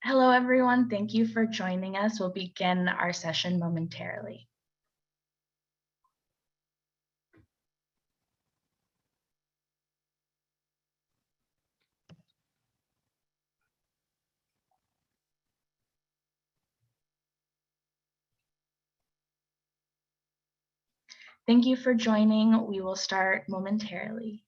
Hello, everyone. Thank you for joining us. We'll begin our session momentarily. Thank you for joining. We will start momentarily.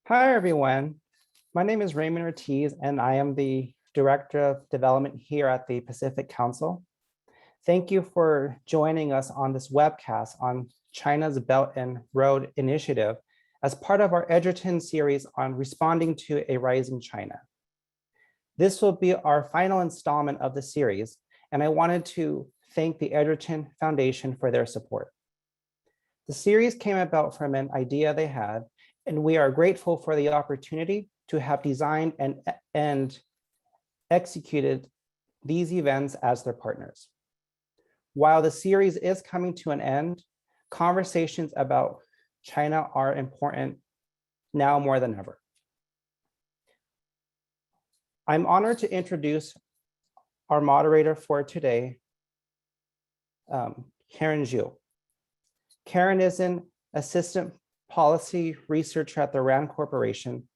Hi, everyone. My name is Raymond Ortiz, and I am the Director of Development here at the Pacific Council. Thank you for joining us on this webcast on China's Belt and Road Initiative as part of our Edgerton series on responding to a rising China. This will be our final installment of the series, and I wanted to thank the Edgerton Foundation for their support. The series came about from an idea they had, and we are grateful for the opportunity to have designed and executed these events as their partners. While the series is coming to an end, conversations about China are important now more than ever. I'm honored to introduce our moderator for today, Karen Zhu. Karen is an assistant policy researcher at the RAND Corporation,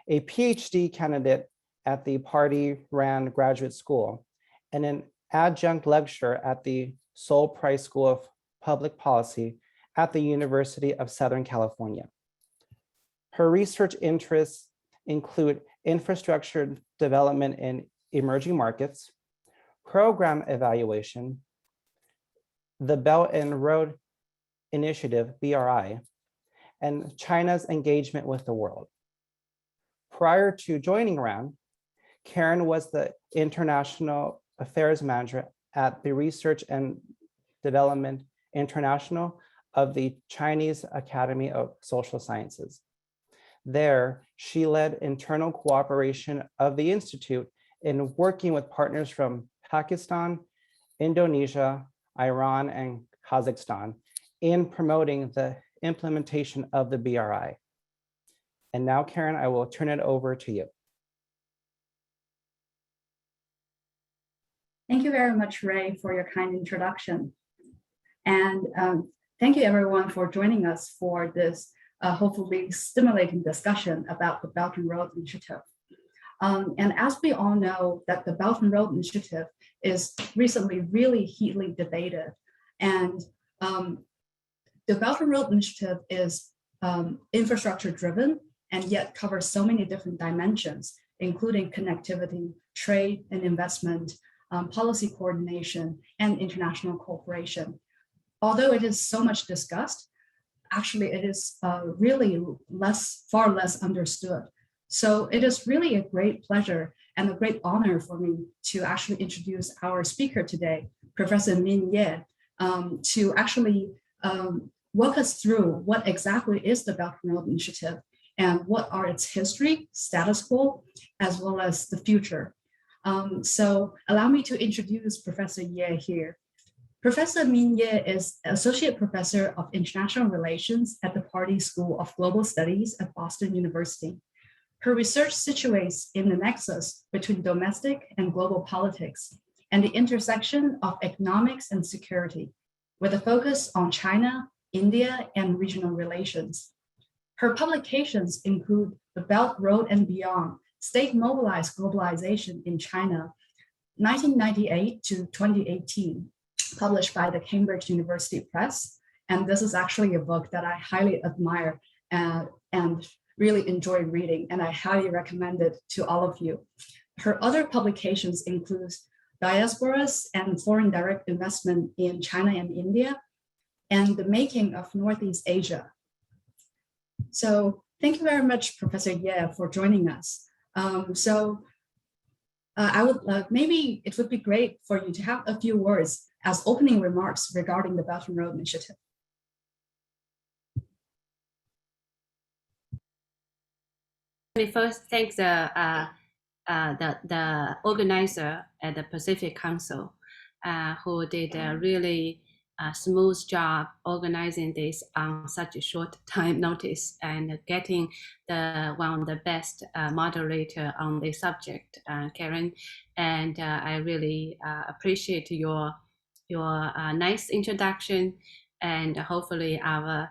a PhD candidate at the Pardee RAND Graduate School, and an adjunct lecturer at the Sol Price School of Public Policy at the University of Southern California. Her research interests include infrastructure development in emerging markets, program evaluation, the Belt and Road Initiative, BRI, and China's engagement with the world. Prior to joining RAND, Karen was the International Affairs Manager at the Research and Development International of the Chinese Academy of Social Sciences. There, she led internal cooperation of the Institute in working with partners from Pakistan, Indonesia, Iran, and Kazakhstan in promoting the implementation of the BRI. And now, Karen, I will turn it over to you. Thank you very much, Ray, for your kind introduction. And thank you everyone for joining us for this hopefully stimulating discussion about the Belt and Road Initiative. And as we all know that the Belt and Road Initiative is recently really heatedly debated. And the Belt and Road Initiative is infrastructure driven and yet covers so many different dimensions, including connectivity, trade and investment, policy coordination, and international cooperation. Although it is so much discussed, actually it is really far less understood. So it is really a great pleasure and a great honor for me to actually introduce our speaker today, Professor Min Ye, to actually walk us through what exactly is the Belt and Road Initiative and what are its history, status quo, as well as the future. So allow me to introduce Professor Ye here. Professor Min Ye is Associate Professor of International Relations at the Pardee School of Global Studies at Boston University. Her research situates in the nexus between domestic and global politics and the intersection of economics and security, with a focus on China, India, and regional relations. Her publications include The Belt, Road, and Beyond, State Mobilized Globalization in China, 1998 to 2018, published by the Cambridge University Press. And this is actually a book that I highly admire and really enjoy reading, and I highly recommend it to all of you. Her other publications include Diasporas and Foreign Direct Investment in China and India, and The Making of Northeast Asia. So thank you very much, Professor Ye, for joining us. I would maybe it would be great for you to have a few words as opening remarks regarding the Belt and Road Initiative. me first thank the organizer at the Pacific Council, who did a really smooth job organizing this on such a short time notice and getting one of the best moderator on the subject, Karen. And I really appreciate your nice introduction, and hopefully our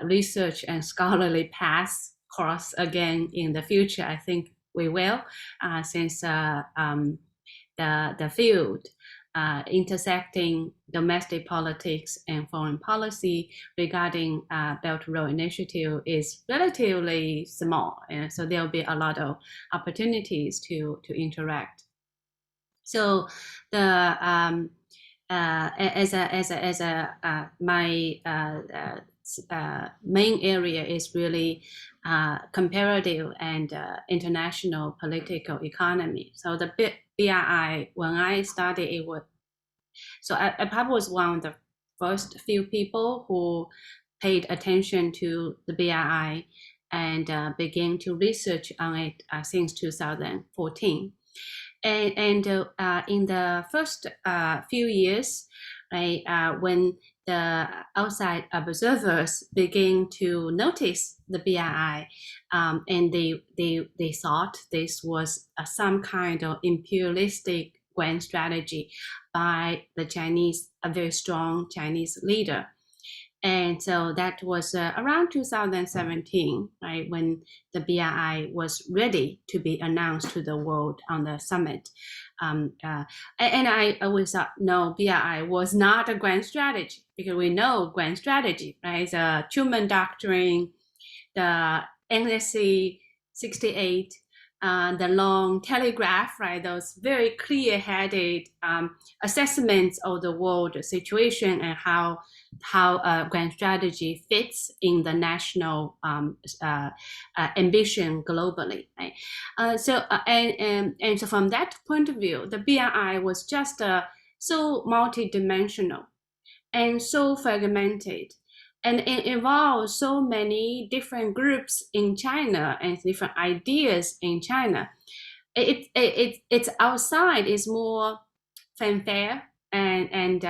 research and scholarly paths cross again in the future. I think we will, since the field intersecting domestic politics and foreign policy regarding Belt and Road Initiative is relatively small, and so there'll be a lot of opportunities to interact. So the my main area is really comparative and international political economy. So the BRI, when I started, it was, so I probably was one of the first few people who paid attention to the BRI and began to research on it since 2014. And in the first few years, right, when the outside observers begin to notice the BRI, and they thought this was some kind of imperialistic grand strategy by the Chinese, a very strong Chinese leader. And so that was around 2017, right, when the BRI was ready to be announced to the world on the summit. And I always thought, no, BRI was not a grand strategy, because we know grand strategy, right? The Truman Doctrine, the NSC 68, the long telegraph, right? Those very clear-headed assessments of the world situation and how grand strategy fits in the national ambition globally, right? So from that point of view, the BRI was just so multidimensional and so fragmented, and it involves so many different groups in China and different ideas in China. It's outside is more fanfare and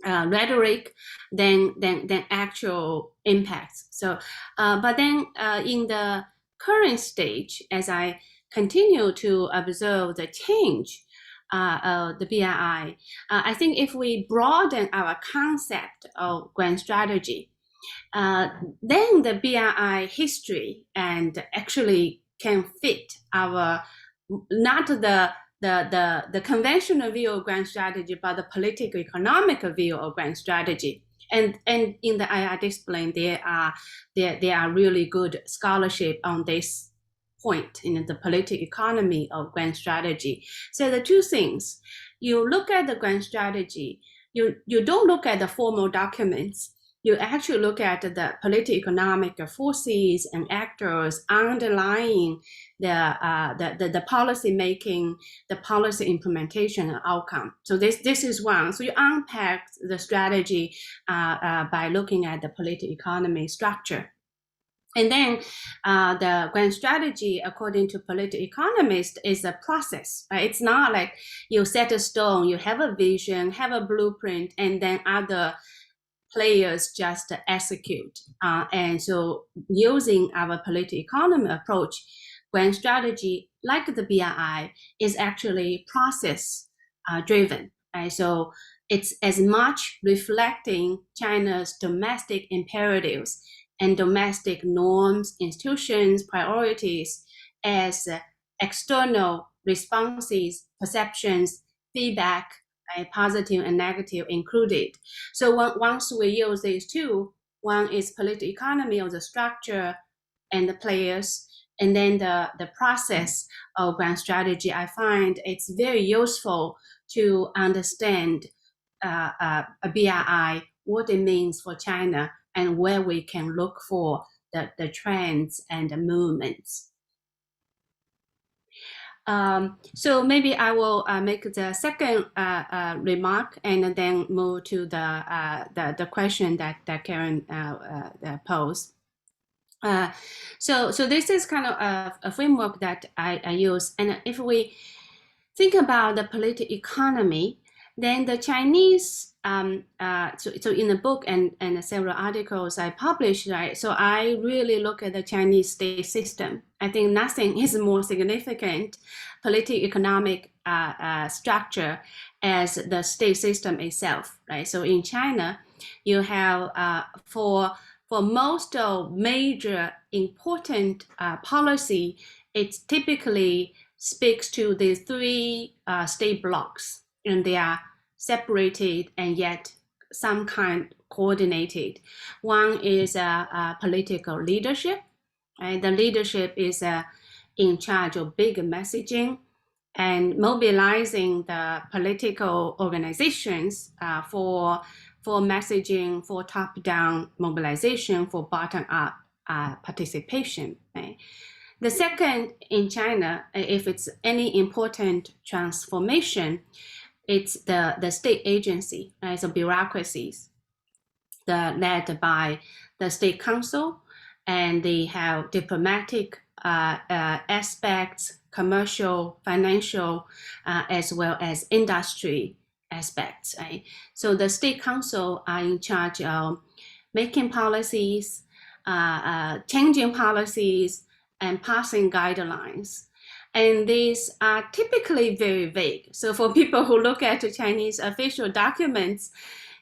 rhetoric than actual impacts. So, but then in the current stage, as I continue to observe the change, the BRI, I think if we broaden our concept of grand strategy, then the BRI history and actually can fit our, not the conventional view of grand strategy, but the political economic view of grand strategy. And in the IR discipline, there are really good scholarship on this point in the political economy of grand strategy. So the two things, you look at the grand strategy, you don't look at the formal documents, you actually look at the political economic forces and actors underlying the policy making, the policy implementation and outcome. So this is one. So you unpack the strategy by looking at the political economy structure. And then the grand strategy, according to political economists, is a process, right? It's not like you set a stone, you have a vision, have a blueprint, and then other players just execute. And so using our political economy approach, grand strategy, like the BRI, is actually process driven. Right? So it's as much reflecting China's domestic imperatives and domestic norms, institutions, priorities as external responses, perceptions, feedback, right, positive and negative included. So once we use these two, one is political economy of the structure and the players, and then the process of grand strategy, I find it's very useful to understand a BRI, what it means for China, and where we can look for the trends and the movements. So maybe I will make the second remark and then move to the question that Karen posed. So this is kind of a framework that I use. And if we think about the political economy, then the Chinese, so in the book and several articles I published, right? So I really look at the Chinese state system. I think nothing is more significant political economic structure as the state system itself, right? So in China, you have for most of major important policy, it typically speaks to the three state blocks, and they are separated and yet some kind coordinated. One is political leadership, right? The leadership is in charge of big messaging and mobilizing the political organizations for messaging, for top-down mobilization, for bottom-up participation. Right? The second in China, if it's any important transformation, it's the state agency, right? So bureaucracies led by the state council, and they have diplomatic aspects, commercial, financial, as well as industry aspects, right? So the state council are in charge of making policies, changing policies, and passing guidelines. And these are typically very vague. So for people who look at the Chinese official documents,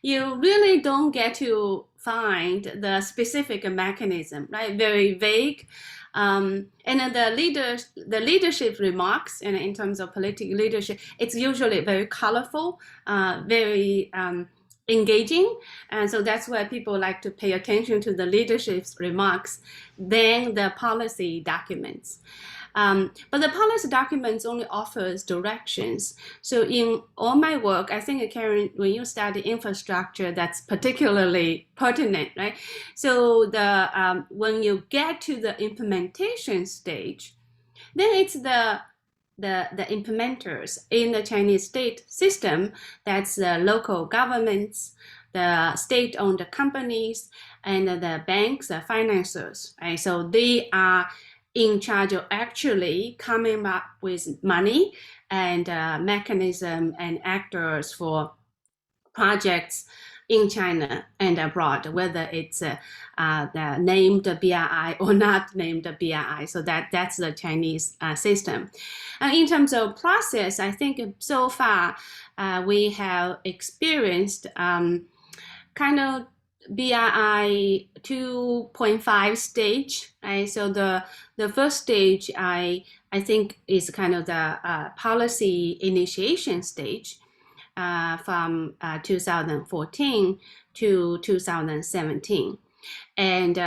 you really don't get to find the specific mechanism, right? Very vague. And then the leadership remarks, and in terms of political leadership, it's usually very colorful, very engaging. And so that's why people like to pay attention to the leadership's remarks than the policy documents. But the policy documents only offers directions. So in all my work, I think, Karen, when you study infrastructure, that's particularly pertinent, right? So when you get to the implementation stage, then it's the implementers in the Chinese state system, that's the local governments, the state-owned companies, and the banks, the financiers, right? So they are in charge of actually coming up with money and mechanism and actors for projects in China and abroad, whether it's the named BRI or not named BRI. So that's the Chinese system. In terms of process, I think so far we have experienced kind of BRI 2.5 stage, right? So the first stage I think is kind of the policy initiation stage from 2014 to 2017, and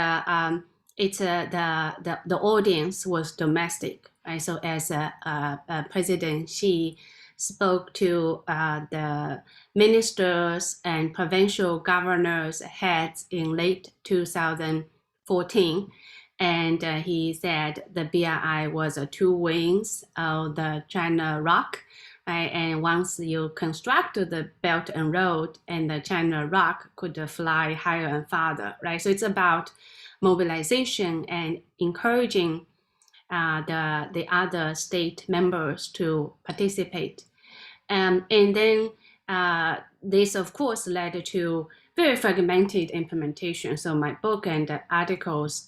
it's the audience was domestic, right? So as President Xi spoke to the ministers and provincial governors heads in late 2014. And he said the BRI was two wings of the China Rock. Right? And once you construct the Belt and Road, and the China Rock could fly higher and farther, right? So it's about mobilization and encouraging the other state members to participate. And then this, of course, led to very fragmented implementation. So my book and the articles,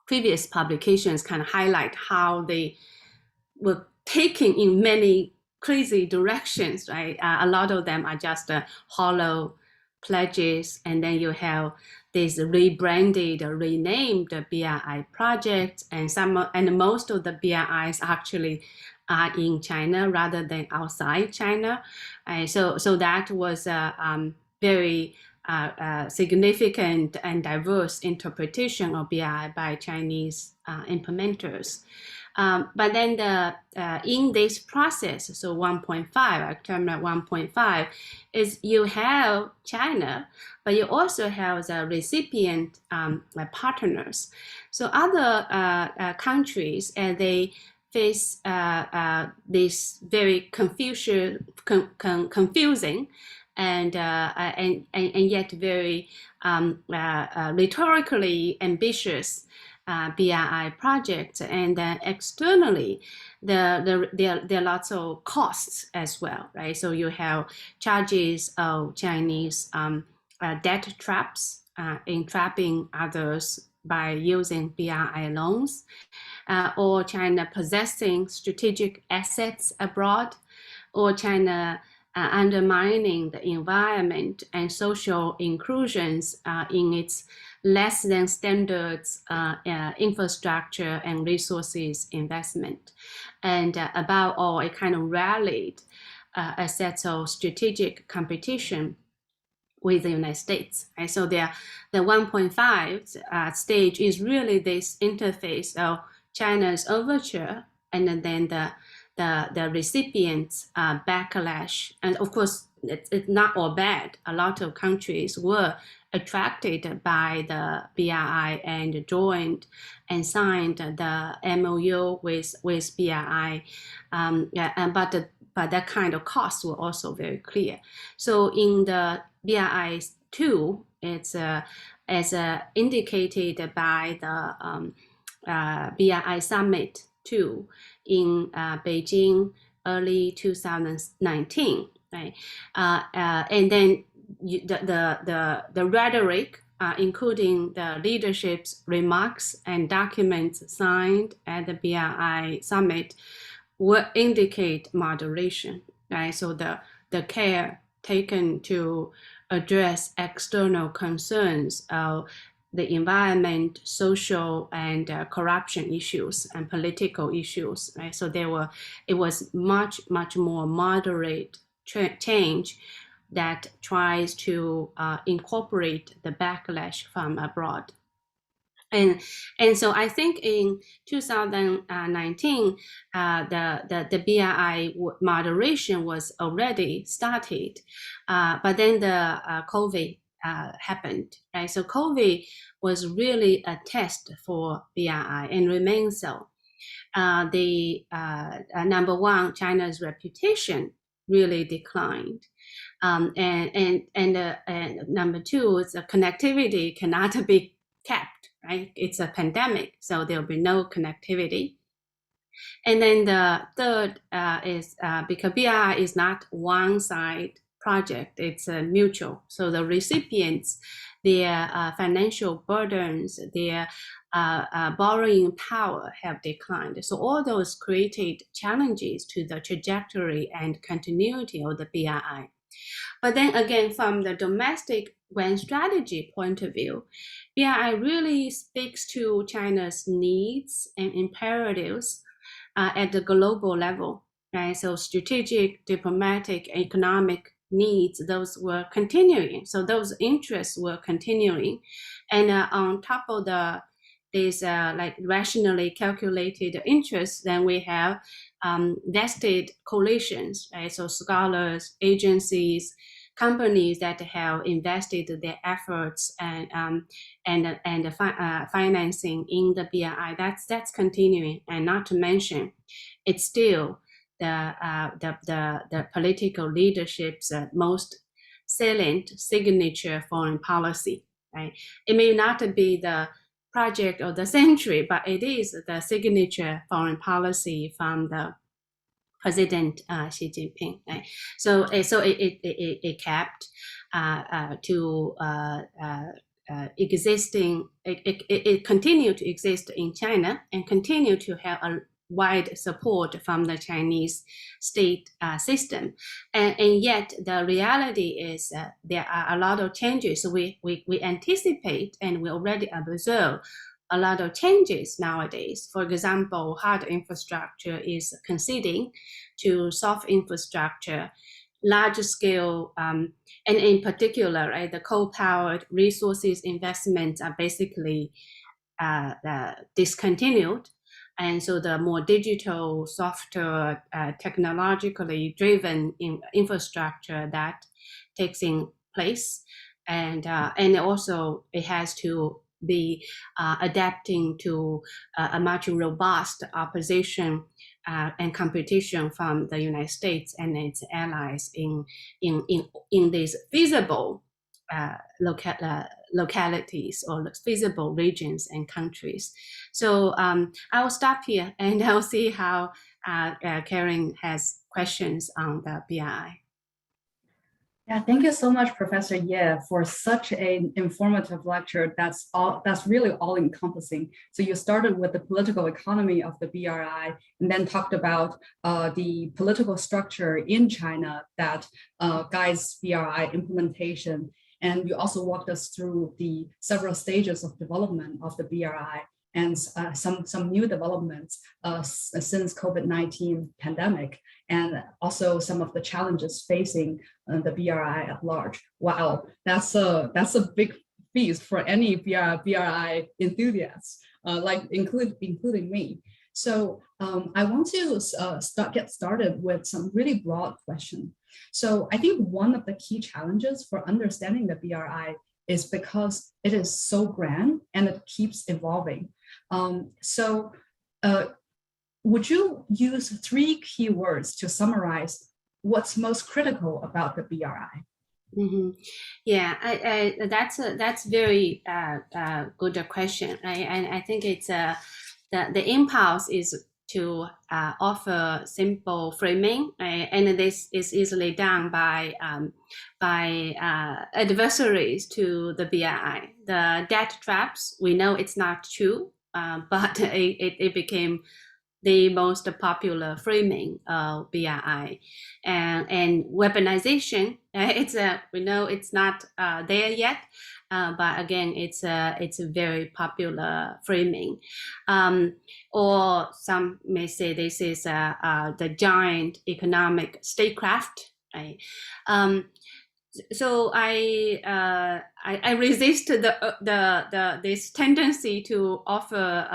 previous publications kind of highlight how they were taking in many crazy directions, right? A lot of them are just hollow pledges, and then you have these rebranded, renamed BRI projects, and most of the BRIs actually are in China rather than outside China. So that was a very significant and diverse interpretation of BRI by Chinese implementers. But then in this process, so 1.5, I term it 1.5, is you have China, but you also have the recipient partners. So other countries, they face this very confusing and yet very rhetorically ambitious BRI project. And then externally, there are lots of costs as well, right? So you have charges of Chinese debt traps, entrapping others by using BRI loans, or China possessing strategic assets abroad, or China undermining the environment and social inclusions in its less than standards infrastructure and resources investment. And above all, it kind of rallied a set of strategic competition with the United States. Right? So the 1.5 stage is really this interface of China's overture and then the recipient's backlash. And of course, it's not all bad. A lot of countries were attracted by the BRI and joined and signed the MOU with BRI. But that kind of costs were also very clear. So in the BRI 2, it's as indicated by the BRI Summit 2 in Beijing early 2019, right? And then the rhetoric, including the leadership's remarks and documents signed at the BRI Summit, will indicate moderation, right? So the care taken to address external concerns of the environment, social and corruption issues and political issues, right? So it was much more moderate change that tries to incorporate the backlash from abroad. And so I think in 2019, the BRI moderation was already started, but then the COVID happened, right? So COVID was really a test for BRI and remains so. Number one, China's reputation really declined. And number two, the connectivity cannot be kept. Right? It's a pandemic, so there'll be no connectivity. And then the third is because BRI is not one-side project, it's mutual. So the recipients, their financial burdens, their borrowing power have declined. So all those created challenges to the trajectory and continuity of the BRI. But then again, from the domestic grand strategy point of view, BRI really speaks to China's needs and imperatives at the global level, right? So strategic, diplomatic, economic needs, those were continuing. So those interests were continuing. And on top of these like rationally calculated interests, then we have vested coalitions, right? So scholars, agencies, companies that have invested their efforts and financing in the BRI. That's continuing, and not to mention, it's still the political leadership's most salient signature foreign policy. Right? It may not be the project of the century, but it is the signature foreign policy from the President Xi Jinping. Right? So it kept to existing. It continued to exist in China and continue to have a wide support from the Chinese state system, and yet the reality is there are a lot of changes. So we anticipate and we already observe a lot of changes nowadays. For example, hard infrastructure is conceding to soft infrastructure, large scale, and in particular, right, the coal-powered resources investments are basically discontinued. And so the more digital, softer, technologically driven infrastructure that takes in place. And also it has to be adapting to a much robust opposition and competition from the United States and its allies in these feasible localities or feasible regions and countries. So I will stop here and I'll see how Karen has questions on the BRI. Yeah, thank you so much, Professor Ye, for such an informative lecture that's really all-encompassing. So you started with the political economy of the BRI and then talked about the political structure in China that guides BRI implementation. And you also walked us through the several stages of development of the BRI and some new developments since COVID-19 pandemic, and also some of the challenges facing the BRI at large. Wow, that's a big feast for any BRI enthusiasts, including me. So I want to get started with some really broad question. So I think one of the key challenges for understanding the BRI is because it is so grand and it keeps evolving. Would you use 3 keywords to summarize what's most critical about the BRI? Mm-hmm. Yeah, that's very good question. I think it's the impulse is to offer simple framing, and this is easily done by adversaries to the BRI. The debt traps, we know it's not true, but it became the most popular framing of BRI, and weaponization. We know it's not there yet, but again, it's a very popular framing. Or some may say this is the giant economic statecraft. Right? So I resist this tendency to offer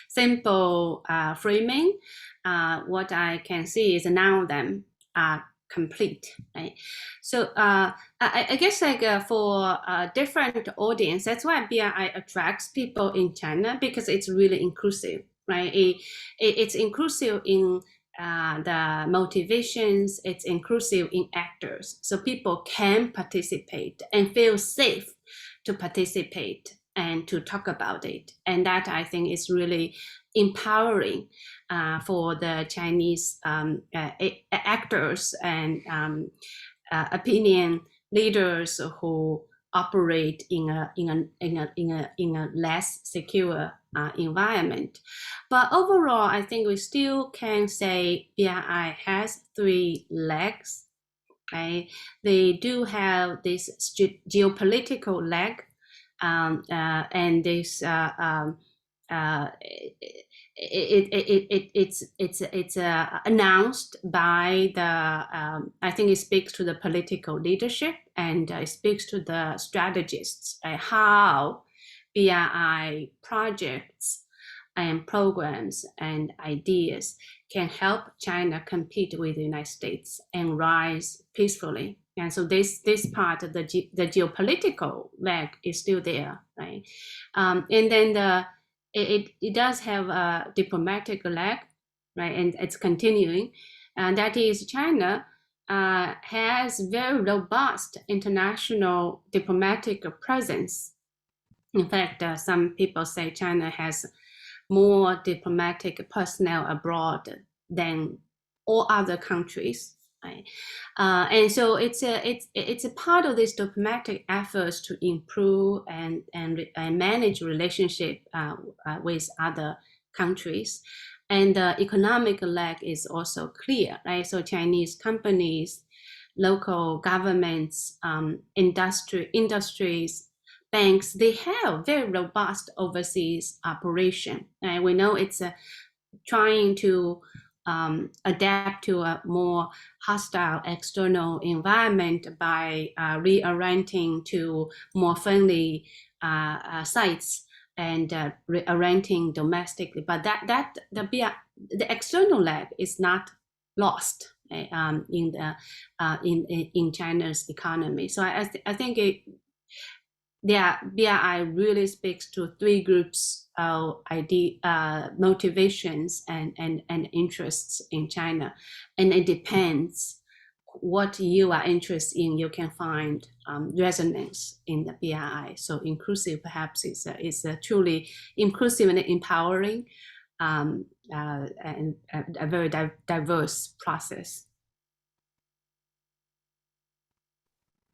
simple framing. What I can see is none of them are complete. Right? So I guess for a different audience, that's why BRI attracts people in China, because it's really inclusive, right? It's inclusive in the motivations, it's inclusive in actors. So people can participate and feel safe to participate and to talk about it. And that, I think, is really empowering for the Chinese actors and opinion leaders who operate in a less secure environment. But overall, I think we still can say BRI has 3 legs. Right? They do have this geopolitical leg, and this it's announced by the I think it speaks to the political leadership, and it speaks to the strategists, how BRI projects and programs and ideas can help China compete with the United States and rise peacefully. And so this part of the geopolitical leg is still there, right? And then it does have a diplomatic leg, right? And it's continuing, and that is China has very robust international diplomatic presence. In fact, some people say China has more diplomatic personnel abroad than all other countries. Right? And so it's a part of this diplomatic efforts to improve and manage relationship with other countries. And the economic leg is also clear, right? So Chinese companies, local governments, industries, banks, they have very robust overseas operation. And we know it's trying to adapt to a more hostile external environment by reorienting to more friendly sites and reorienting domestically. But the external leg is not lost in China's economy. So I think BRI really speaks to three groups of motivations and interests in China, and it depends what you are interested in. You can find resonance in the BRI. So inclusive perhaps is a truly inclusive and empowering and a very diverse process.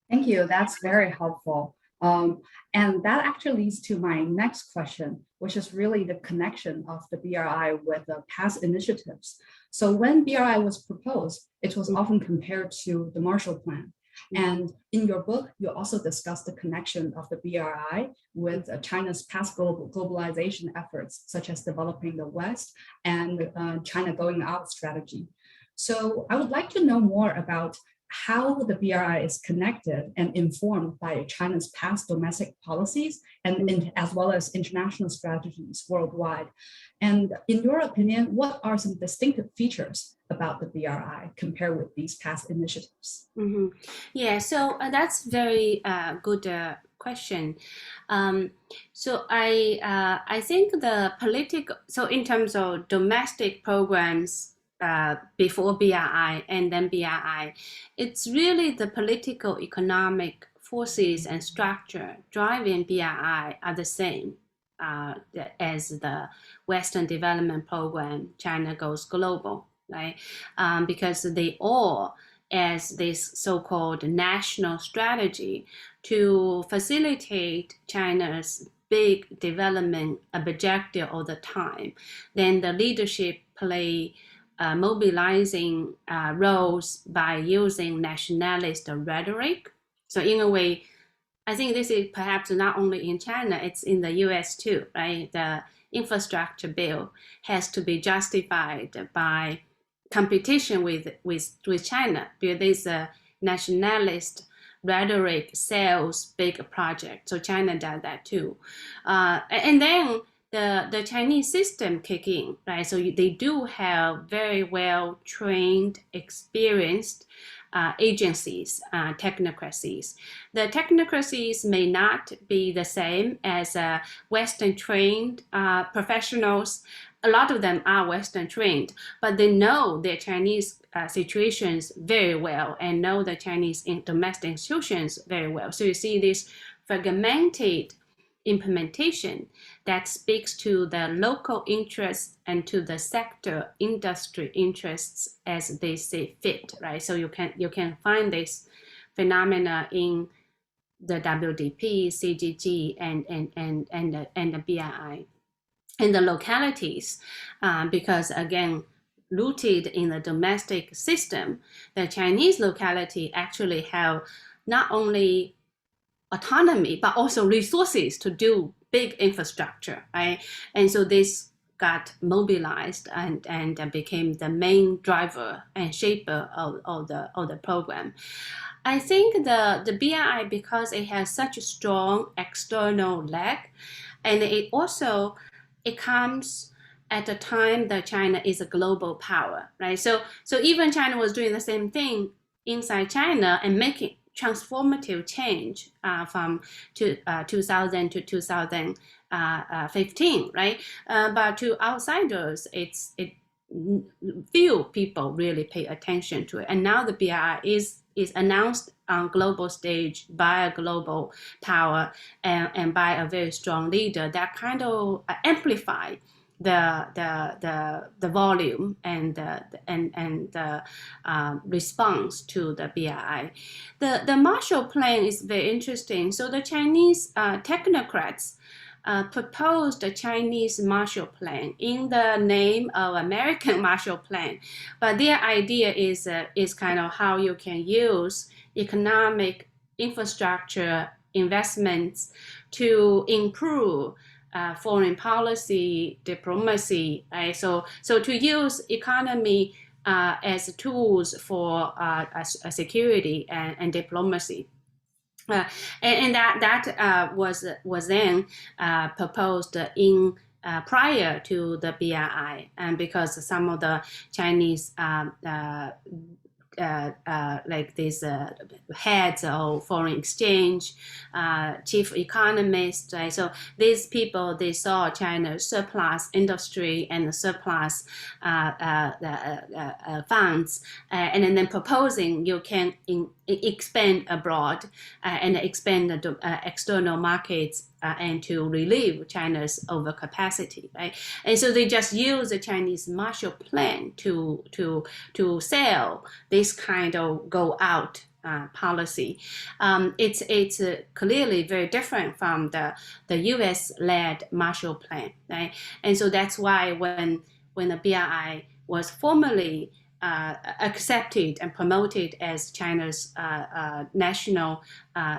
Thank you. That's very helpful. And that actually leads to my next question, which is really the connection of the BRI with the past initiatives. So when BRI was proposed, it was often compared to the Marshall Plan. And in your book, you also discussed the connection of the BRI with China's past globalization efforts, such as developing the West and China going out strategy. So I would like to know more about how the BRI is connected and informed by China's past domestic policies and as well as international strategies worldwide. And in your opinion, what are some distinctive features about the BRI compared with these past initiatives? Mm-hmm. Yeah, so that's very good question. So I think the political, so in terms of domestic programs, before BRI and then BRI, it's really the political economic forces and structure driving BRI are the same as the Western Development Program, China Goes Global, right? Because they all as this so-called national strategy to facilitate China's big development objective all the time. Then the leadership play mobilizing roles by using nationalist rhetoric. So in a way, I think this is perhaps not only in China, it's in the US too, right? The infrastructure bill has to be justified by competition with China, because there's a nationalist rhetoric sells big project. So China does that too. And then the Chinese system kick in, right? So they do have very well trained, experienced agencies, technocracies. The technocracies may not be the same as Western trained professionals. A lot of them are Western trained, but they know their Chinese situations very well and know the Chinese domestic institutions very well. So you see this fragmented implementation that speaks to the local interests and to the sector industry interests as they see fit, right? So you can find this phenomena in the WDP, CGG, and the BRI. And the localities, because again, rooted in the domestic system, the Chinese locality actually have not only autonomy, but also resources to do big infrastructure, right? And so this got mobilized and became the main driver and shaper of the program. I think the BRI, because it has such a strong external leg, and it comes at a time that China is a global power, right? So even China was doing the same thing inside China and making transformative change from 2000 to 2015, right? But to outsiders, few people really pay attention to it. And now the BRI is announced on global stage by a global power and by a very strong leader that kind of amplify the volume and the response to the BRI. The Marshall Plan is very interesting. So the Chinese technocrats proposed a Chinese Marshall Plan in the name of American Marshall Plan, but their idea is kind of how you can use economic infrastructure investments to improve foreign policy, diplomacy, right? So to use economy as tools for security and diplomacy. And that was then proposed in prior to the BRI, and because some of the Chinese like these heads of foreign exchange, chief economists, right? So these people, they saw China's surplus industry and the surplus funds, and then proposing you can expand abroad and expand the external markets and to relieve China's overcapacity, right? And so they just use the Chinese Marshall Plan to sell this kind of go out policy. It's clearly very different from the U.S.-led Marshall Plan, right? And so that's why when the BRI was formally accepted and promoted as China's national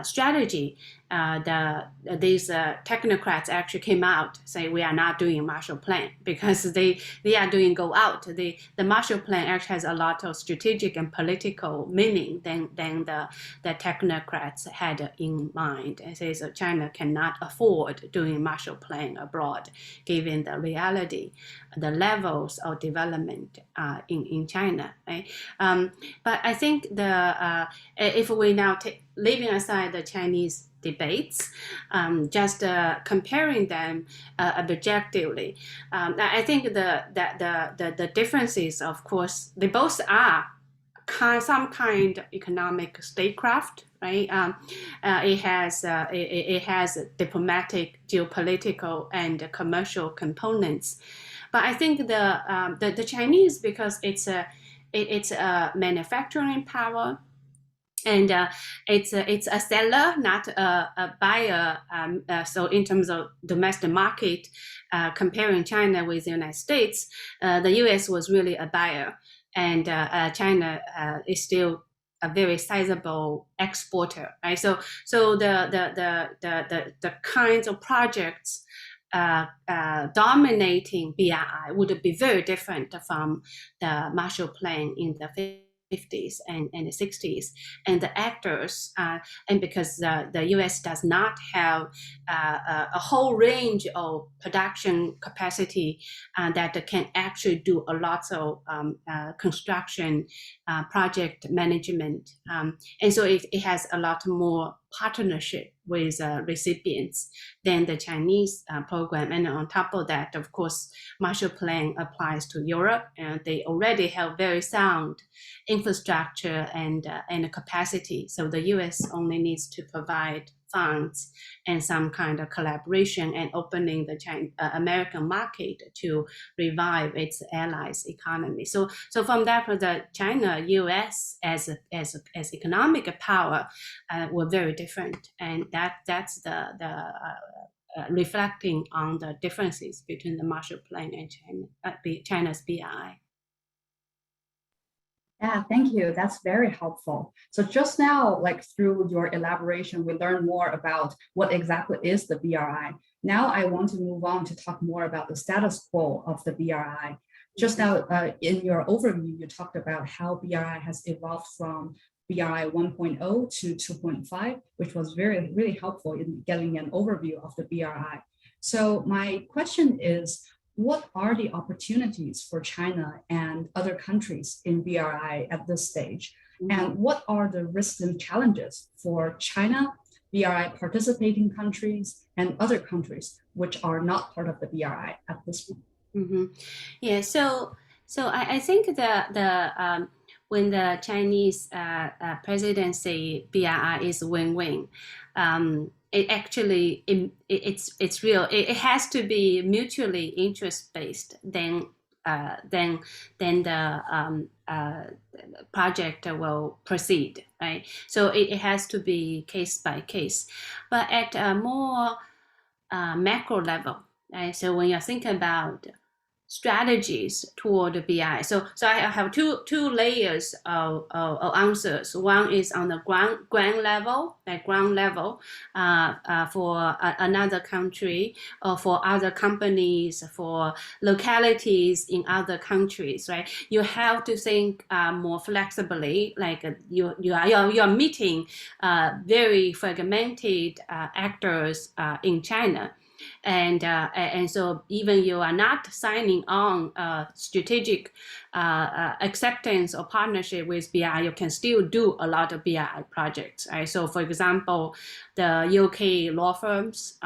strategy, these technocrats actually came out saying we are not doing Marshall Plan because they are doing go out. The Marshall Plan actually has a lot of strategic and political meaning than the technocrats had in mind. And says so China cannot afford doing Marshall Plan abroad, given the reality, the levels of development in China. Right? But I think if we now leaving aside the Chinese debates, just comparing them objectively, I think the differences, of course, they both are some kind of economic statecraft, right? It has diplomatic, geopolitical, and commercial components. But I think the Chinese, because it's a manufacturing power, and it's a seller, not a buyer. So in terms of domestic market, comparing China with the United States, the U.S. was really a buyer, and China is still a very sizable exporter, right? So the kinds of projects dominating BRI would be very different from the Marshall Plan in the 50s and the 60s, and the actors, and because the U.S. does not have a whole range of production capacity that can actually do a lot of construction, project management, and so it has a lot more partnership with recipients than the Chinese program. And on top of that, of course, Marshall Plan applies to Europe, and they already have very sound infrastructure and capacity. So the US only needs to provide funds and some kind of collaboration and opening the American market to revive its allies' economy. So from that, the China, US as economic power were very different, and that's the reflecting on the differences between the Marshall Plan and China's BRI. Yeah, thank you. That's very helpful. So just now, like through your elaboration, we learned more about what exactly is the BRI. Now I want to move on to talk more about the status quo of the BRI. Just now, in your overview, you talked about how BRI has evolved from BRI 1.0 to 2.5, which was really helpful in getting an overview of the BRI. So my question is, what are the opportunities for China and other countries in BRI at this stage? And what are the risks and challenges for China, BRI participating countries, and other countries which are not part of the BRI at this point? Mm-hmm. Yeah, so I think that when the Chinese presidency BRI is win-win, it actually it's real. It has to be mutually interest based. Then the project will proceed, right? So it has to be case by case, but at a more macro level, right? So when you're thinking about strategies toward the BI. So I have two layers of answers. One is on the ground level for another country or for other companies, for localities in other countries, right? You have to think more flexibly, like you are meeting very fragmented actors in China. And so even you are not signing on a strategic acceptance or partnership with BRI, you can still do a lot of BRI projects, right? So for example, the UK law firms,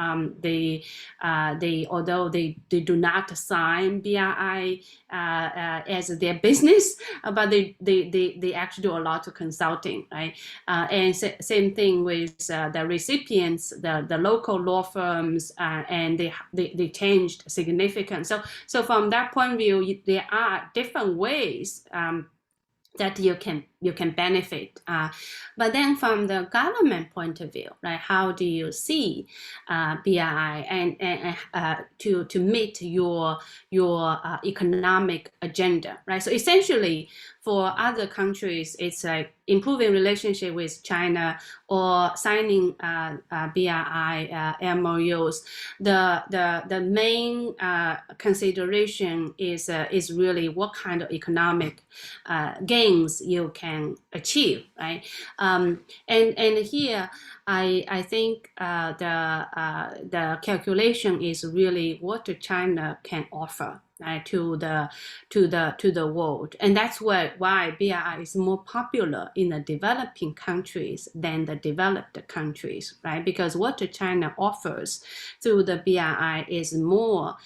although they do not sign BRI as their business, but they actually do a lot of consulting, right? And same thing with the recipients, the local law firms, and they changed significant. So from that point of view, there are different ways that you can benefit. But then from the government point of view, right, how do you see BRI and to meet your economic agenda, right? So essentially, for other countries, it's like improving relationship with China or signing BRI MOUs. The main consideration is really what kind of economic gains you can achieve, right? And here I think the calculation is really what China can offer, right, to the world, and that's why BRI is more popular in the developing countries than the developed countries, right? Because what China offers through the BRI is more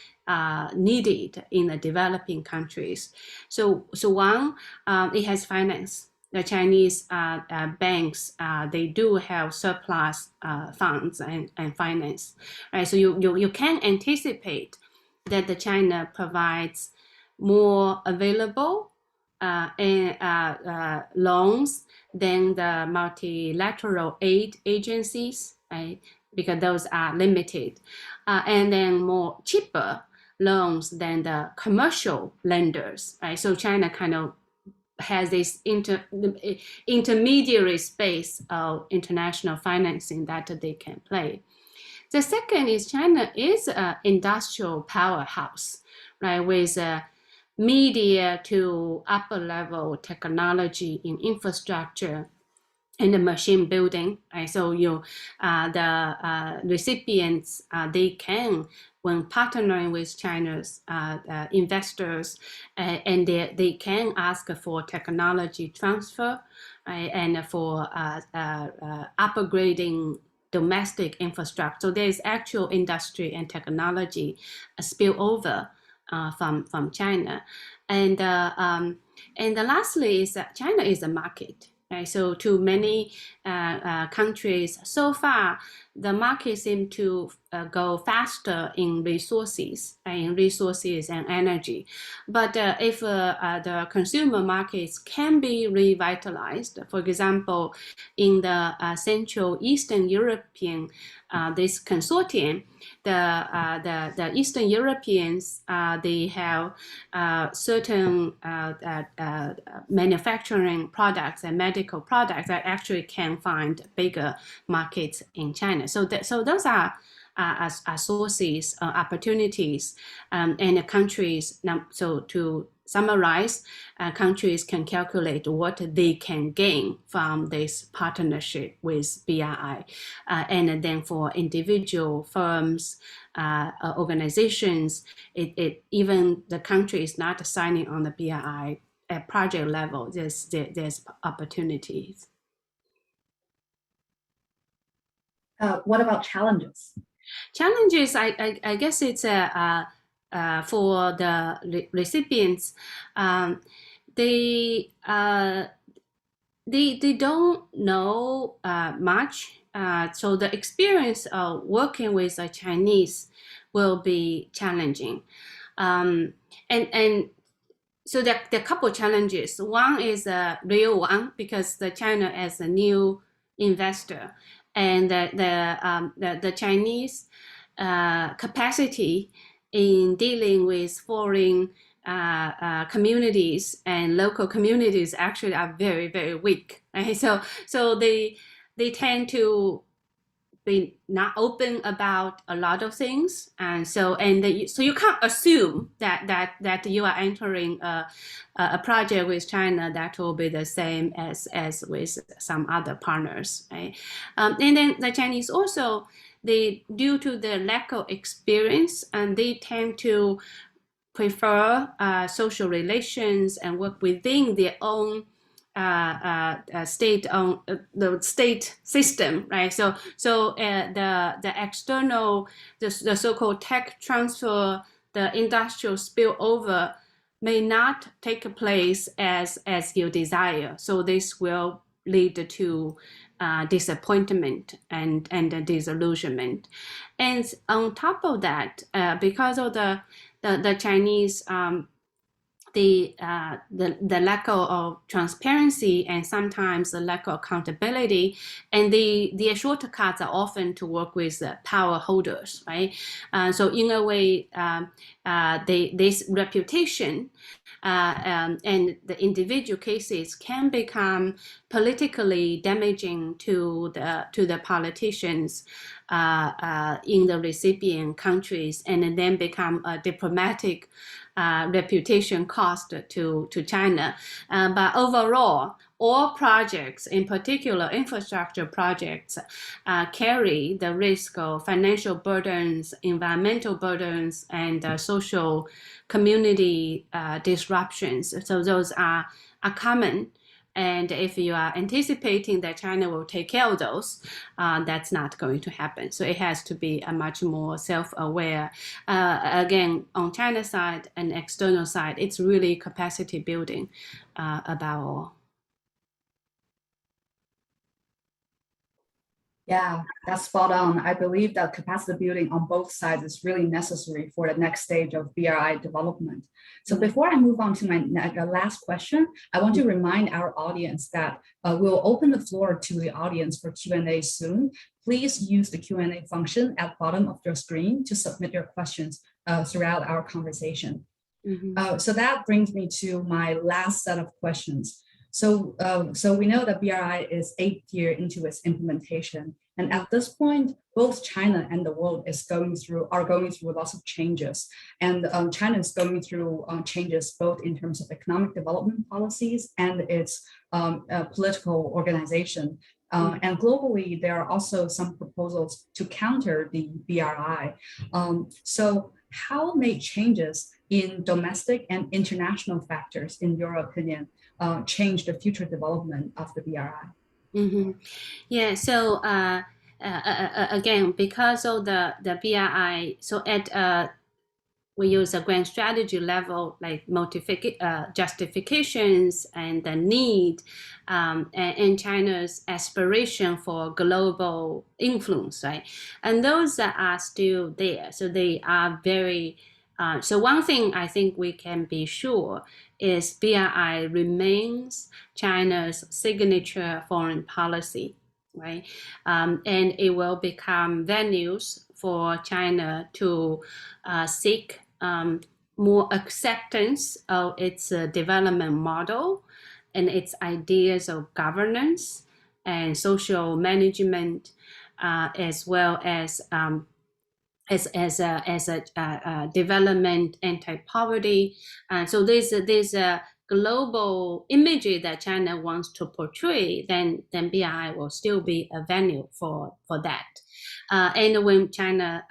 needed in the developing countries. So one, it has finance. The Chinese banks, they do have surplus funds and finance, right? So you can anticipate that the China provides more available loans than the multilateral aid agencies, right? Because those are limited, and then more cheaper loans than the commercial lenders, right? So China kind of has this intermediary space of international financing that they can play. The second is China is an industrial powerhouse, right, with media to upper level technology in infrastructure and the machine building, right? So the recipients, they can, when partnering with China's investors, and they can ask for technology transfer, right, and for upgrading domestic infrastructure. So there is actual industry and technology spillover from China, and lastly is that China is a market. Right? So to many countries, so far, the market seems to go faster in resources and energy. But if the consumer markets can be revitalized, for example, in the Central Eastern European, this consortium, the Eastern Europeans, they have certain manufacturing products and medical products that actually can find bigger markets in China. So those are sources, opportunities, and the countries. So to summarize, countries can calculate what they can gain from this partnership with BRI. And then for individual firms, organizations, even the country is not signing on the BRI at project level, there's opportunities. What about challenges? Challenges, I guess it's for the recipients, they don't know much, so the experience of working with the Chinese will be challenging, and so there are a couple of challenges. One is a real one because the China as a new investor, and the Chinese capacity in dealing with foreign communities and local communities actually are very, very weak. Right? So they tend to be not open about a lot of things, and so you can't assume that you are entering a project with China that will be the same as with some other partners, right? And then the Chinese also, they due to the lack of experience, and they tend to prefer social relations and work within their own the state system, right? So the external, the so-called tech transfer, the industrial spillover may not take place as you desire. So this will lead to disappointment and disillusionment. And on top of that, because of the Chinese the lack of transparency and sometimes the lack of accountability, and the shortcuts are often to work with power holders, right? So in a way, this reputation and the individual cases can become politically damaging to the politicians in the recipient countries, and then become a diplomatic reputation cost to China. But overall, all projects, in particular infrastructure projects, carry the risk of financial burdens, environmental burdens, and social community disruptions. So those are common. And if you are anticipating that China will take care of those, that's not going to happen. So it has to be a much more self-aware. Again, on China's side and external side, it's really capacity building about all. Yeah, that's spot on. I believe that capacity building on both sides is really necessary for the next stage of BRI development. So before I move on to my last question, I want to remind our audience that we'll open the floor to the audience for Q&A soon. Please use the Q&A function at the bottom of your screen to submit your questions throughout our conversation. So that brings me to my last set of questions. So we know that BRI is 8th year into its implementation, and at this point, both China and the world are going through lots of changes, and China is going through changes both in terms of economic development policies and its political organization. And globally, there are also some proposals to counter the BRI. So how may changes in domestic and international factors, in your opinion, change the future development of the BRI? Yeah, so again, because of the BRI, so at we use a grand strategy level, like justifications and the need, and China's aspiration for global influence, right? And those are still there. So they are very, so one thing I think we can be sure is BRI remains China's signature foreign policy, right? And it will become venues for China to seek more acceptance of its development model and its ideas of governance and social management, as well as a development anti-poverty. So there's a global imagery that China wants to portray, then BRI will still be a venue for that. And when China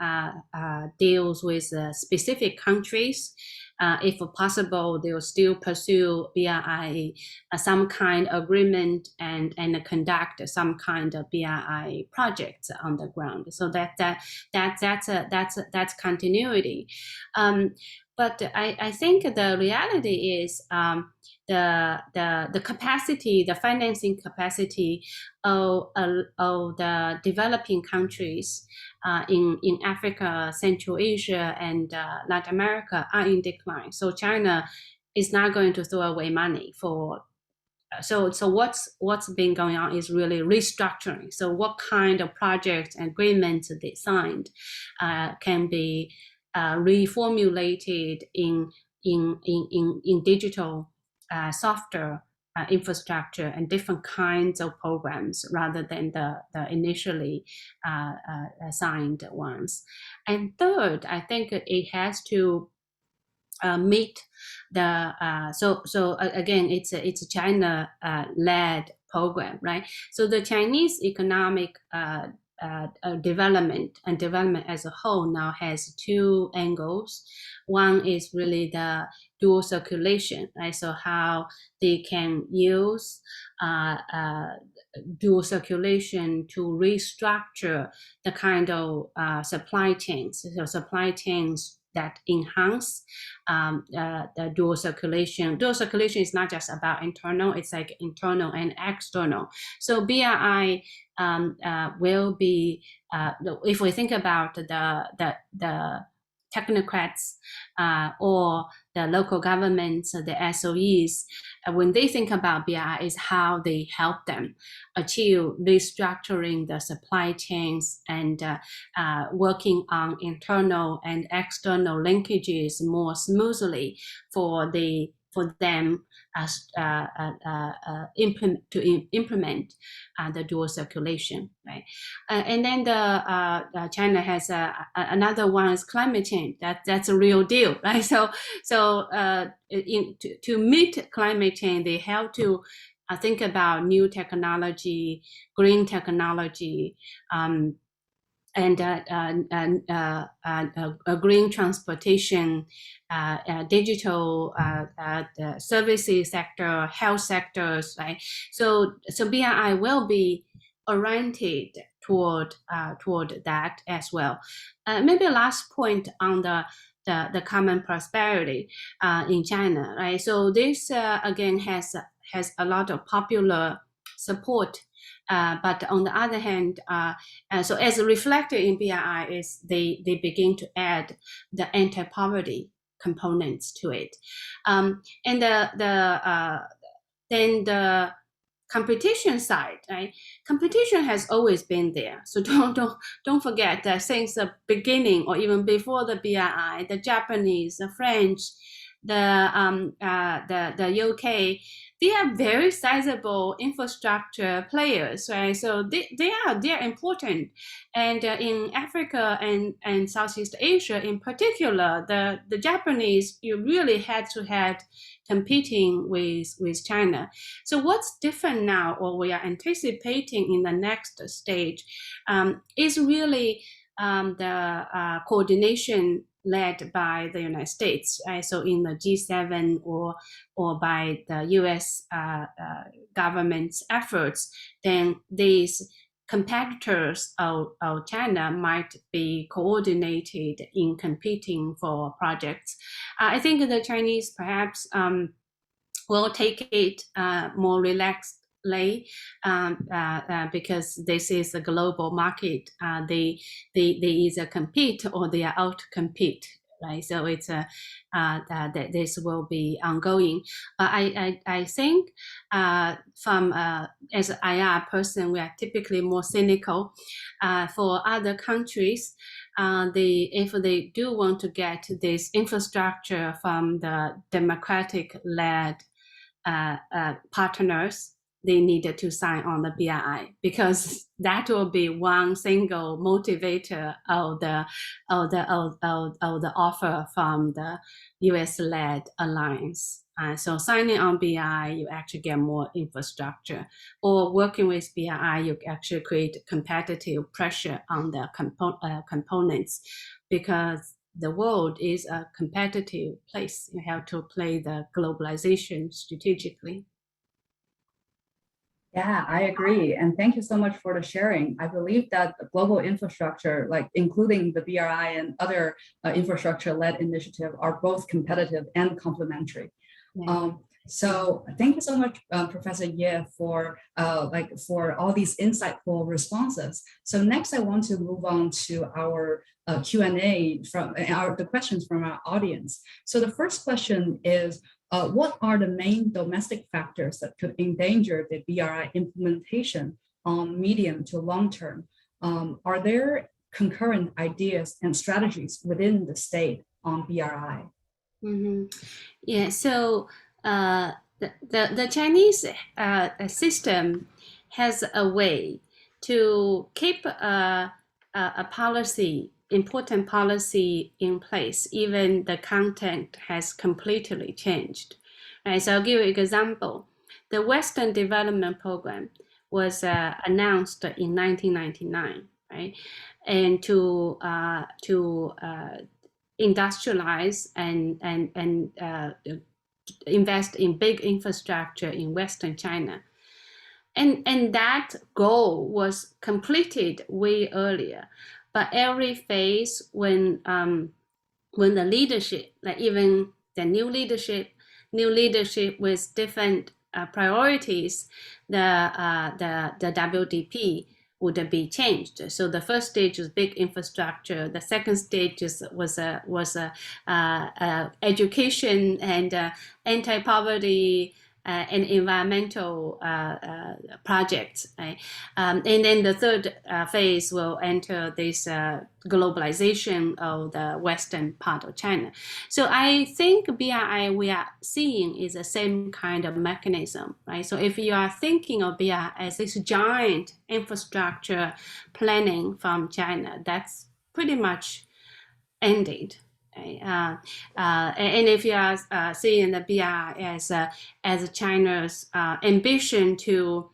deals with specific countries, if possible, they will still pursue BRI some kind of agreement and conduct some kind of BRI projects on the ground. So that's continuity. But I think the reality is the capacity, the financing capacity of the developing countries in Africa, Central Asia, and Latin America are in decline. So China is not going to throw away money for. So what's been going on is really restructuring. So what kind of projects and agreements they signed can be reformulated in digital software infrastructure and different kinds of programs rather than the initially signed ones. And third, I think it has to meet the again, it's a China led program, right? So the Chinese economic development, and development as a whole now has two angles. One is really the dual circulation, right? So how they can use dual circulation to restructure the kind of supply chains. So supply chains that enhance the dual circulation. Dual circulation is not just about internal, it's like internal and external. So BRI will be, if we think about the technocrats or the local governments, the SOEs, when they think about BRI, is how they help them achieve restructuring the supply chains and working on internal and external linkages more smoothly for them as implement the dual circulation, right? And then China has another one is climate change. That's a real deal, right? So to meet climate change, they have to think about new technology, green technology, and green transportation, digital services sector, health sectors, right? So BRI will be oriented toward that as well. Maybe last point on the common prosperity in China, right? So this again has a lot of popular support. But on the other hand, so as reflected in BRI is they begin to add the anti-poverty components to it, and then the competition side, right? Competition has always been there. So don't forget that since the beginning or even before the BRI, the Japanese, the French, the UK, they are very sizable infrastructure players, right? So they are important, and in Africa and Southeast Asia in particular, the Japanese, you really had competing with China. So what's different now, or we are anticipating in the next stage, is really the coordination led by the United States, right? So in the G7 or by the US government's efforts, then these competitors of China might be coordinated in competing for projects. I think the Chinese perhaps will take it more relaxed because this is a global market. They either compete or they are out compete, right? So it's that this will be ongoing. But I think from as an IR person, we are typically more cynical. For other countries, if they do want to get this infrastructure from the democratic-led partners, they needed to sign on the BRI, because that will be one single motivator of the offer from the US-led alliance. So signing on BRI, you actually get more infrastructure, or working with BRI, you actually create competitive pressure on the components, because the world is a competitive place. You have to play the globalization strategically. Yeah, I agree. And thank you so much for the sharing. I believe that the global infrastructure, like including the BRI and other infrastructure-led initiatives, are both competitive and complementary. Yeah. So thank you so much, Professor Ye, for all these insightful responses. So next, I want to move on to our Q&A from the questions from our audience. So the first question is, what are the main domestic factors that could endanger the BRI implementation on medium to long term? Are there concurrent ideas and strategies within the state on BRI? Mm-hmm. Yeah, so the Chinese system has a way to keep a policy, important policy in place, even the content has completely changed. Right, so I'll give you an example. The Western Development Program was announced in 1999. right? And to industrialize and invest in big infrastructure in Western China. And that goal was completed way earlier. But every phase when the leadership, like even the new leadership with different priorities, the WDP would be changed. So the first stage was big infrastructure. The second stage was education and anti-poverty and environmental projects, right? And then the third phase will enter this globalization of the western part of China. So I think BRI we are seeing is the same kind of mechanism, right? So if you are thinking of BRI as this giant infrastructure planning from China, that's pretty much ended. And if you are seeing the BRI as China's ambition to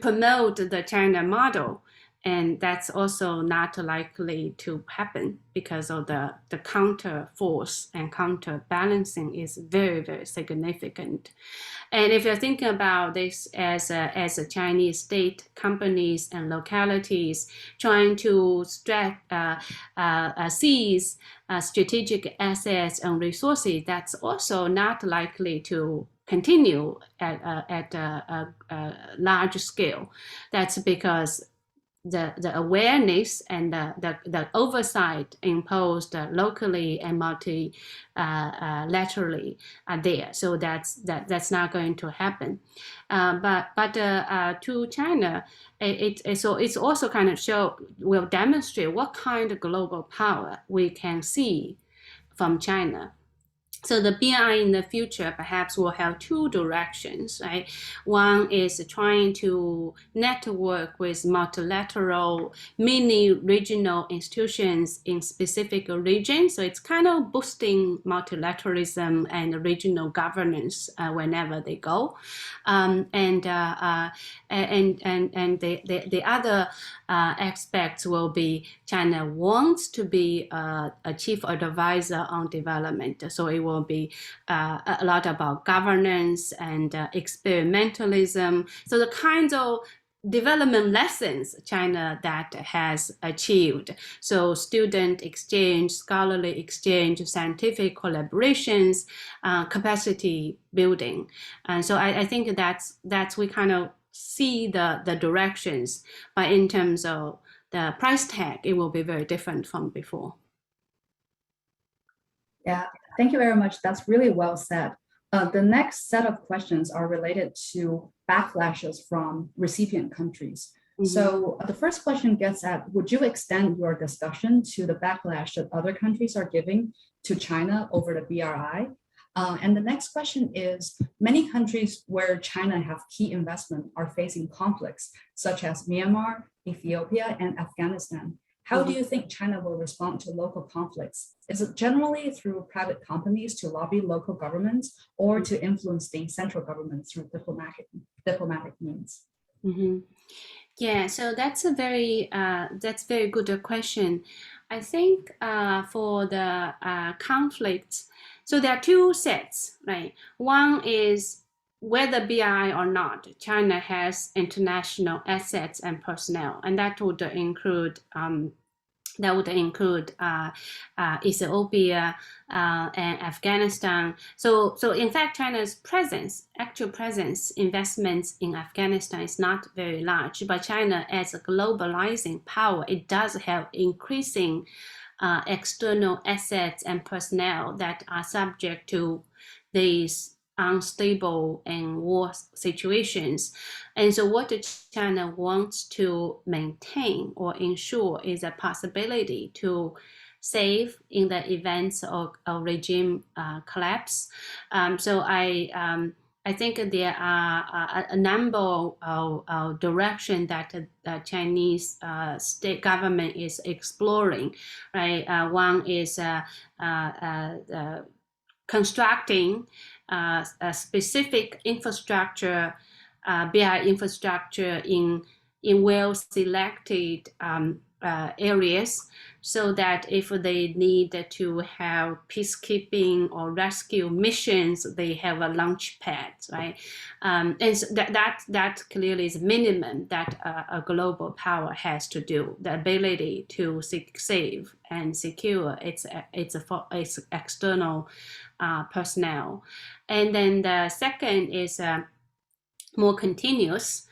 promote the China model, and that's also not likely to happen because of the counter force and counterbalancing is very, very significant. And if you're thinking about this as a Chinese state, companies and localities trying to seize strategic assets and resources, that's also not likely to continue at a large scale. That's because the awareness and the oversight imposed locally and multilaterally are there. So that's not going to happen. But to China, it's also kind of will demonstrate what kind of global power we can see from China. So the BRI in the future perhaps will have two directions, right? One is trying to network with multilateral mini regional institutions in specific regions. So it's kind of boosting multilateralism and regional governance whenever they go. And the other aspects will be China wants to be a chief advisor on development. So it will be a lot about governance and experimentalism. So the kinds of development lessons China that has achieved. So student exchange, scholarly exchange, scientific collaborations, capacity building. And so I think that's we kind of see the directions, but in terms of the price tag, it will be very different from before. Yeah, thank you very much. That's really well said. The next set of questions are related to backlashes from recipient countries. Mm-hmm. So the first question gets at, would you extend your discussion to the backlash that other countries are giving to China over the BRI? And the next question is, many countries where China have key investment are facing conflicts, such as Myanmar, Ethiopia, and Afghanistan. How do you think China will respond to local conflicts? Is it generally through private companies to lobby local governments or to influence the central government through diplomatic means? Mm-hmm. Yeah, so that's very good question. I think for the conflicts, so there are two sets, right? One is whether BRI or not, China has international assets and personnel, and that would include Ethiopia and Afghanistan. So in fact, China's actual presence, investments in Afghanistan is not very large. But China, as a globalizing power, it does have increasing external assets and personnel that are subject to these unstable and war situations. And so what China wants to maintain or ensure is a possibility to save in the events of regime collapse. So I think there are a number of directions that the Chinese state government is exploring, right? One is constructing a specific infrastructure, BRI infrastructure in well-selected areas, so that if they need to have peacekeeping or rescue missions, they have a launch pad, right? And so that clearly is minimum that a global power has to do, the ability to save and secure its external personnel. And then the second is more continuous,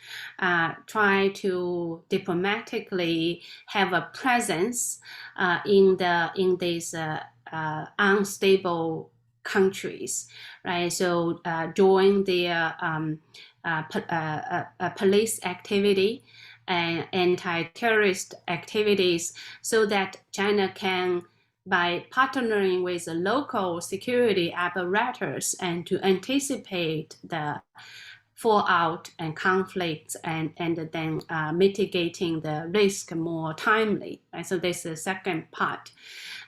try to diplomatically have a presence in these unstable countries, right? So during their police activity and anti-terrorist activities, so that China can, by partnering with the local security apparatus and to anticipate the fallout and conflicts and then mitigating the risk more timely. Right? So this is the second part.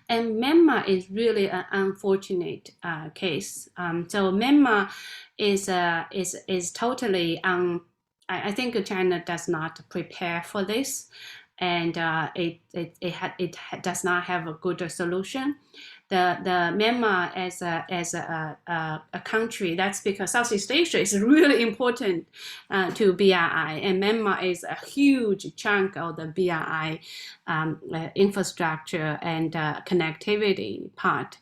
And Myanmar is really an unfortunate case. So Myanmar is totally, I think China does not prepare for this, and it does not have a good solution. The Myanmar as a country, that's because Southeast Asia is really important to BRI, and Myanmar is a huge chunk of the BRI infrastructure and connectivity part.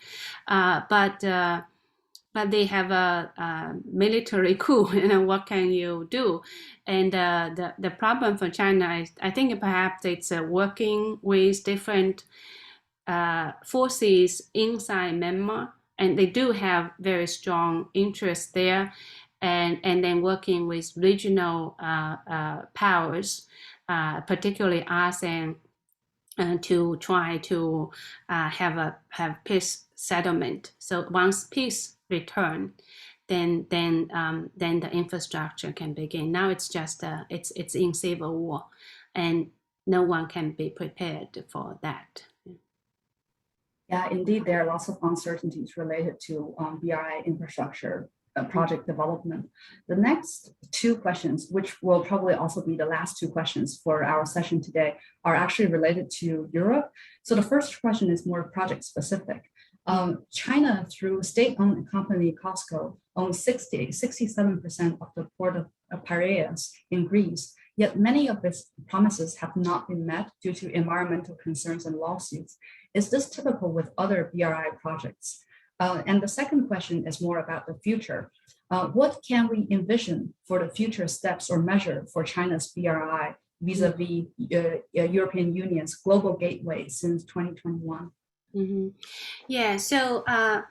But they have a military coup, and what can you do? And the problem for China is, I think perhaps it's working with different forces inside Myanmar, and they do have very strong interest there, and then working with regional powers, particularly ASEAN, to try to have peace settlement. So once peace return, then the infrastructure can begin. Now it's just it's in civil war, and no one can be prepared for that. Yeah, indeed, there are lots of uncertainties related to BRI infrastructure project development. The next two questions, which will probably also be the last two questions for our session today, are actually related to Europe. So the first question is more project specific. China, through state-owned company Costco, owns 67% of the port of Piraeus in Greece, yet many of its promises have not been met due to environmental concerns and lawsuits. Is this typical with other BRI projects? And the second question is more about the future. What can we envision for the future steps or measure for China's BRI vis-a-vis European Union's global gateway since 2021? Mm-hmm. Yeah. So on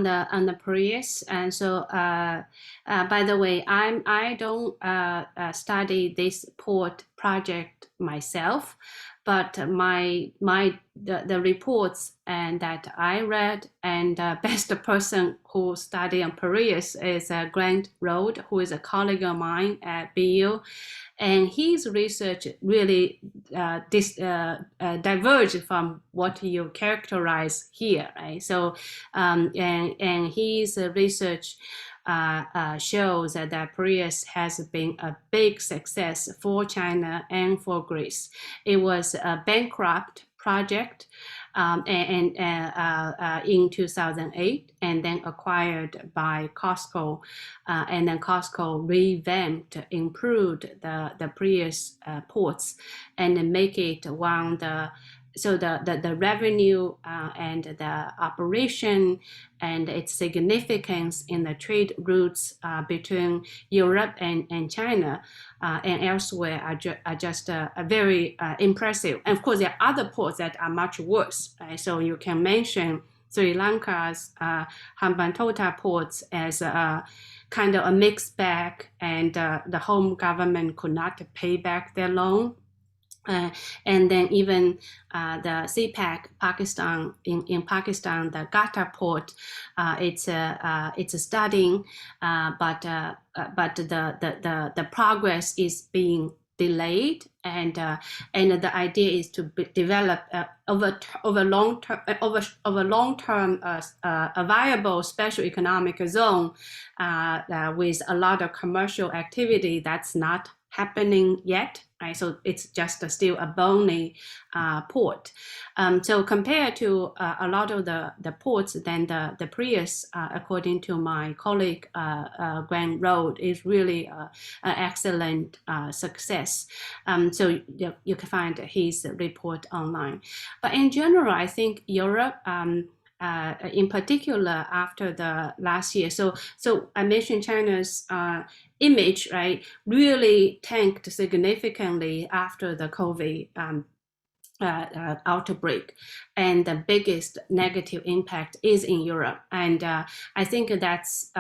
the Piraeus, and so by the way, I don't study this port project myself, but the reports and that I read, and best person who studied on Piraeus is Grant Road, who is a colleague of mine at BU. And his research really diverged from what you characterize here, right? So, and his research shows that Piraeus has been a big success for China and for Greece. It was a bankrupt project in 2008, and then acquired by Costco, and then Costco revamped, improved the Piraeus ports, and then make it one of the. So the revenue and the operation and its significance in the trade routes between Europe and China and elsewhere are just very impressive. And of course, there are other ports that are much worse. Right? So you can mention Sri Lanka's Hambantota ports as a kind of a mixed bag, and the home government could not pay back their loan. And then even the CPEC Pakistan in Pakistan, the Qatar port, it's studying, but the progress is being delayed, and the idea is to develop over long term a viable special economic zone with a lot of commercial activity. That's not happening yet. right? So it's just still a bony port. So compared to a lot of the ports, then the Prius, according to my colleague Gwen Road, is really an excellent success. So you can find his report online. But in general, I think Europe, in particular after the last year, so I mentioned China's image, right, really tanked significantly after the COVID outbreak, and the biggest negative impact is in Europe. And I think that's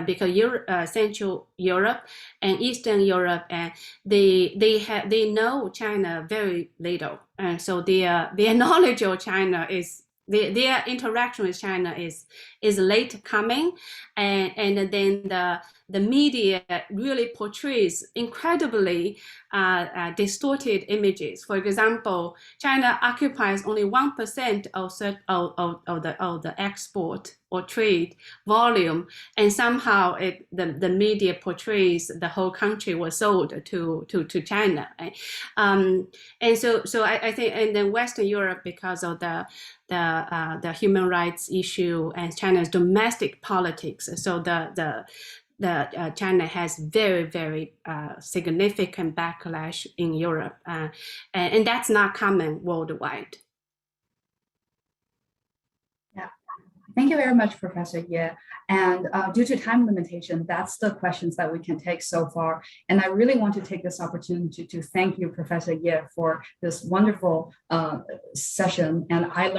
because Central Europe and Eastern Europe, and they know China very little, and so their knowledge of China is. Their interaction with China is late coming, and then the media really portrays incredibly distorted images. For example, China occupies only 1% of the export or trade volume, and somehow the media portrays the whole country was sold to China. Right? And so I think, and then Western Europe, because of the human rights issue and China's domestic politics, so China has very, very significant backlash in Europe, and that's not common worldwide. Yeah, thank you very much, Professor Ye. And due to time limitation, that's the questions that we can take so far. And I really want to take this opportunity to thank you, Professor Ye, for this wonderful session. And I've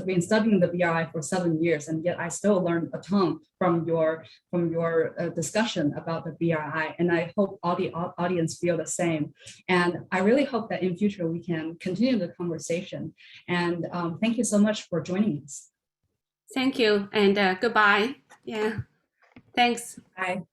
been studying the BRI for 7 years, and yet I still learned a ton from your discussion about the BRI. And I hope all the audience feel the same. And I really hope that in future we can continue the conversation. And thank you so much for joining us. Thank you, and goodbye. Yeah, thanks. Bye.